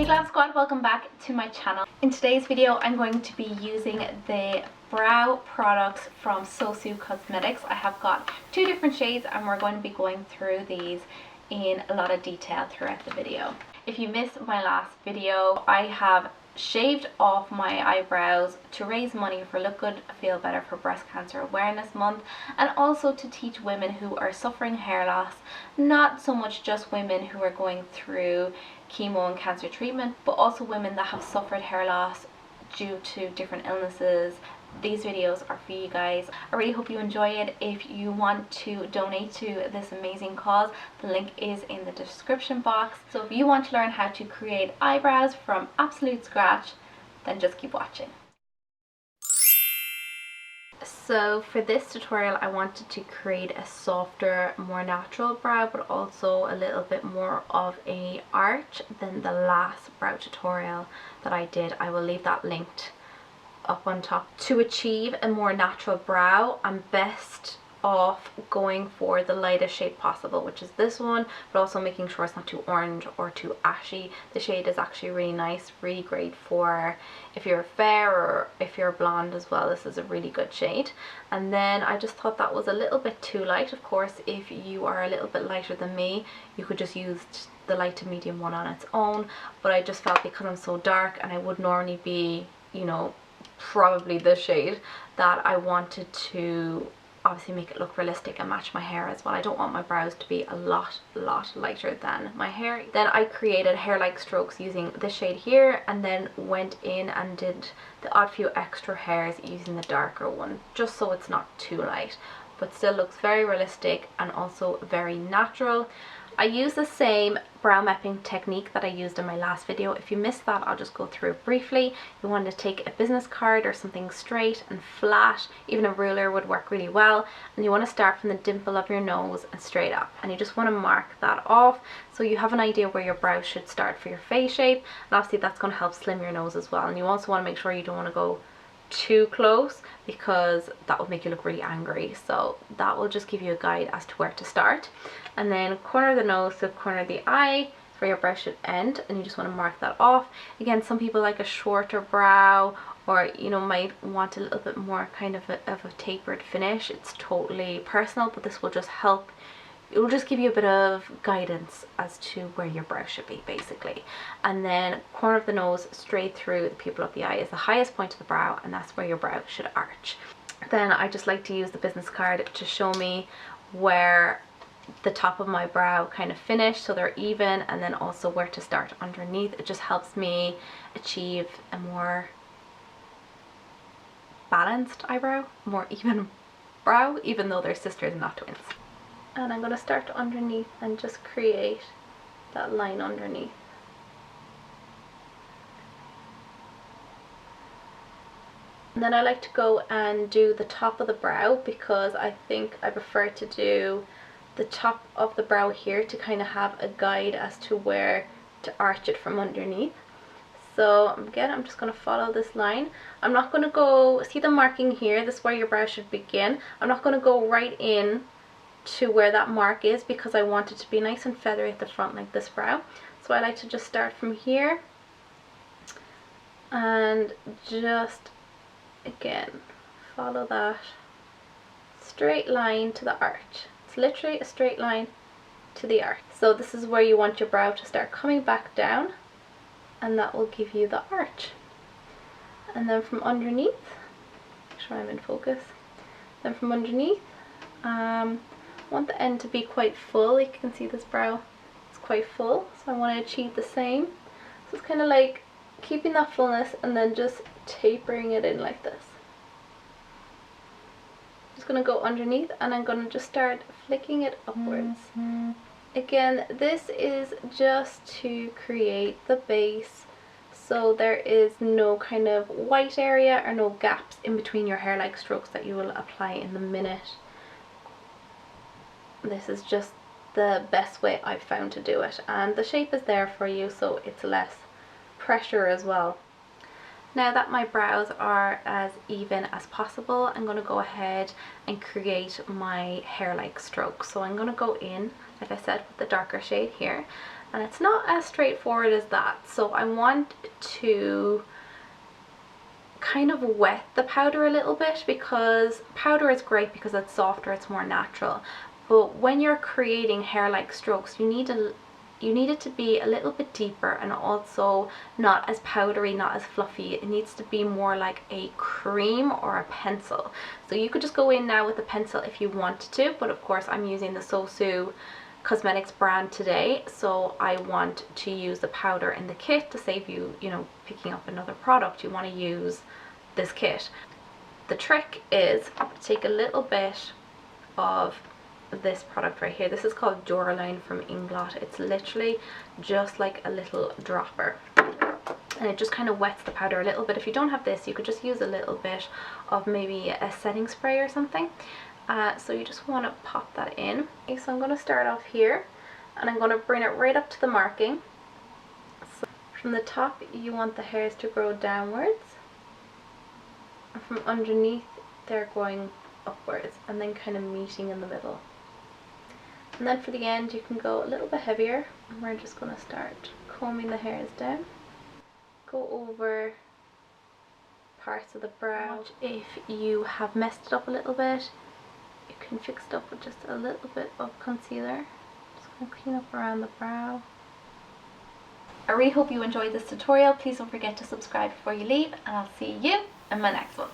Hey Glam Squad, welcome back to my channel. In today's video I'm going to be using the brow products from Sosu Cosmetics. I have got two different shades and we're going to be going through these in a lot of detail throughout the video. If you missed my last video, I have shaved off my eyebrows to raise money for Look Good Feel Better for Breast Cancer Awareness Month, and also to teach women who are suffering hair loss, not so much just women who are going through chemo and cancer treatment, but also women that have suffered hair loss due to different illnesses. These videos are for you guys. I really hope you enjoy it. If you want to donate to this amazing cause, the link is in the description box. So if you want to learn how to create eyebrows from absolute scratch, then just keep watching. So for this tutorial I wanted to create a softer, more natural brow, but also a little bit more of a arch than the last brow tutorial that I did. I will leave that linked up on top. To achieve a more natural brow, I'm best off going for the lightest shade possible, which is this one, but also making sure it's not too orange or too ashy. The shade is actually really nice, really great for if you're fair or if you're blonde as well. This is a really good shade. And then I just thought that was a little bit too light. Of course, if you are a little bit lighter than me, you could just use the light to medium one on its own, but I just felt because I'm so dark and I would normally be, you know, probably the shade, that I wanted to obviously make it look realistic and match my hair as well. I don't want my brows to be a lot lighter than my hair. Then I created hair-like strokes using this shade here, and then went in and did the odd few extra hairs using the darker one, just so it's not too light but still looks very realistic and also very natural. I use the same brow mapping technique that I used in my last video. If you missed that, I'll just go through it briefly. You want to take a business card or something straight and flat, even a ruler would work really well, and you want to start from the dimple of your nose and straight up, and you just want to mark that off so you have an idea where your brow should start for your face shape, and obviously that's going to help slim your nose as well. And you also want to make sure you don't want to go too close because that will make you look really angry, so that will just give you a guide as to where to start. And then corner of the nose to corner of the eye is where your brow should end, and you just want to mark that off. Again, some people like a shorter brow, or you know, might want a little bit more kind of a tapered finish. It's totally personal, but this will just help. It will just give you a bit of guidance as to where your brow should be, basically. And then corner of the nose straight through the pupil of the eye is the highest point of the brow, and that's where your brow should arch. Then I just like to use the business card to show me where the top of my brow kind of finish, so they're even, and then also where to start underneath. It just helps me achieve a more balanced eyebrow, more even brow, even though they're sisters and not twins. And I'm going to start underneath and just create that line underneath. And then I like to go and do the top of the brow, because I think I prefer to do the top of the brow here to kind of have a guide as to where to arch it from underneath. So again, I'm just going to follow this line. I'm not going to go, see the marking here, this is where your brow should begin. I'm not going to go right in to where that mark is, because I want it to be nice and feathery at the front like this brow. So I like to just start from here and just again follow that straight line to the arch. It's literally a straight line to the arch. So this is where you want your brow to start coming back down, and that will give you the arch. And then from underneath, make sure I'm in focus, then from underneath, I want the end to be quite full. You can see this brow is quite full, so I want to achieve the same. So it's kind of like keeping that fullness and then just tapering it in like this. Just going to go underneath, and I'm going to just start flicking it upwards. Again, this is just to create the base, so there is no kind of white area or no gaps in between your hair-like strokes that you will apply in the minute. This is just the best way I've found to do it, and the shape is there for you, so it's less pressure as well. Now that my brows are as even as possible, I'm going to go ahead and create my hair-like strokes. So I'm going to go in, like I said, with the darker shade here, and it's not as straightforward as that. So I want to kind of wet the powder a little bit, because powder is great because it's softer, it's more natural, but when you're creating hair-like strokes, you need it to be a little bit deeper and also not as powdery, not as fluffy. It needs to be more like a cream or a pencil. So you could just go in now with a pencil if you wanted to, but of course I'm using the Sosu cosmetics brand today, so I want to use the powder in the kit to save you, you know, picking up another product. You want to use this kit. The trick is to take a little bit of this product right here. This is called Duraline from Inglot. It's literally just like a little dropper, and it just kind of wets the powder a little bit. If you don't have this, you could just use a little bit of maybe a setting spray or something. So you just want to pop that in. Okay, so I'm going to start off here, and I'm going to bring it right up to the marking. So from the top, you want the hairs to grow downwards, and from underneath they're going upwards, and then kind of meeting in the middle. And then for the end, you can go a little bit heavier, and we're just going to start combing the hairs down. Go over parts of the brow. If you have messed it up a little bit, you can fix it up with just a little bit of concealer. Just going to clean up around the brow. I really hope you enjoyed this tutorial. Please don't forget to subscribe before you leave, and I'll see you in my next one.